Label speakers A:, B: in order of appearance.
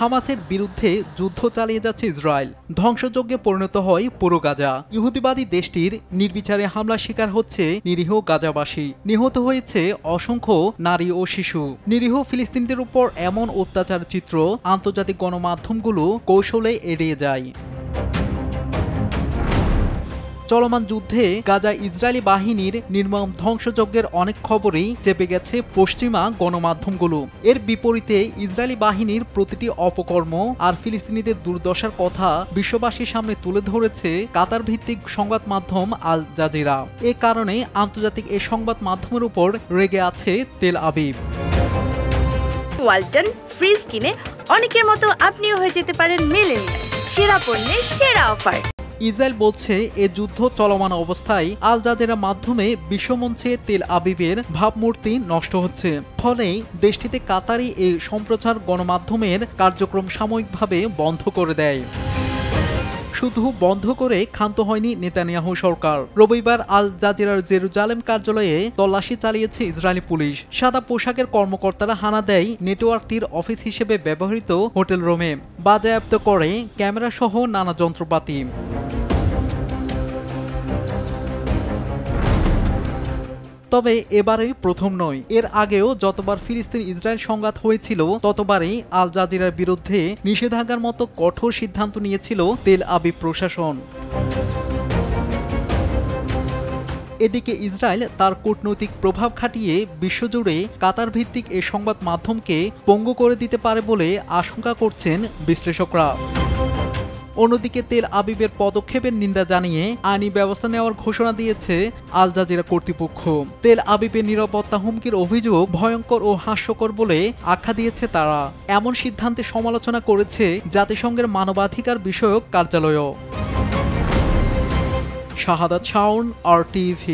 A: হামাসের বিরুদ্ধে যুদ্ধ চালিয়ে যাচ্ছে ইসরায়েল। ধ্বংসযজ্ঞে পরিণত হয় পুরো গাজা। ইহুদিবাদী দেশটির নির্বিচারে হামলার শিকার হচ্ছে নিরীহ গাজাবাসী। নিহত হয়েছে অসংখ্য নারী ও শিশু। নিরীহ ফিলিস্তিনিদের উপর এমন অত্যাচার চিত্র আন্তর্জাতিক গণমাধ্যমগুলো কৌশলে এড়িয়ে যায়। চলমান যুদ্ধে গাজা ইসরায়েলি বাহিনীর নির্মম ধ্বংসযজ্ঞের অনেক খবরই চেপে গেছে পশ্চিমা গণমাধ্যমগুলো। এর বিপরীতে ইসরায়েলি বাহিনীর প্রতিটি অপকর্ম আর ফিলিস্তিনিদের দুর্দশার কথা বিশ্ববাসীর সামনে তুলে ধরেছে কাতার ভিত্তিক সংবাদ মাধ্যম আল জাজিরা। এ কারণে আন্তর্জাতিক এই সংবাদ মাধ্যমের উপর রেগে আছে তেল আবিব।
B: ওয়ালটন ফ্রিজ কিনে অনেকের মতো আপনিও হয়ে যেতে পারেন মিলেনিয়াল। সেরা পণ্যের সেরা অফার।
A: ইসরায়েল বলছে এ যুদ্ধ চলমান অবস্থায় আল জাজিরা মাধ্যমে বিশ্বমঞ্চে তেল আবিবের ভাবমূর্তি নষ্ট হচ্ছে। ফলে দেশটিতে কাতারি এই সম্প্রচার গণমাধ্যমের কার্যক্রম সাময়িকভাবে বন্ধ করে দেয়। শুধু বন্ধ করে ক্ষান্ত হয়নি নেতানিয়াহু সরকার। রবিবার আল জাজিরার জেরুজালেম কার্যালয়ে তল্লাশি চালিয়েছে ইসরায়েলি পুলিশ। সাদা পোশাকের কর্মকর্তারা হানা দেয় নেটওয়ার্কটির অফিস হিসেবে ব্যবহৃত হোটেল রুমে, বাজেয়াপ্ত করে ক্যামেরা সহ নানা যন্ত্রপাতি। তবে এবারে প্রথম নয়। এর আগেও যতবার ফিলিস্তিন ইসরায়েল সংঘাত হয়েছিল ততবারই আল জাজিরার বিরুদ্ধে নিষেধাজ্ঞার মতো কঠোর সিদ্ধান্ত নিয়েছিল তেল আবিব প্রশাসন। এদিকে ইসরায়েল তার কূটনৈতিক প্রভাব খাটিয়ে বিশ্বজুড়ে কাতার ভিত্তিক এই সংবাদ মাধ্যমকে পঙ্গু করে দিতে পারে বলে আশঙ্কা করছেন বিশ্লেষকরা। অন্যদিকে তেল আবিবের পদক্ষেপের নিন্দা জানিয়ে আইনি ব্যবস্থা নেওয়ার ঘোষণা দিয়েছে আল জাজিরা কর্তৃপক্ষ। তেল আবিবের নিরাপত্তা হুমকির অভিযোগ ভয়ঙ্কর ও হাস্যকর বলে আখ্যা দিয়েছে তারা। এমন সিদ্ধান্তে সমালোচনা করেছে জাতিসংঘের মানবাধিকার বিষয়ক কার্যালয়ও। শাহাদাত শাওন, RTV।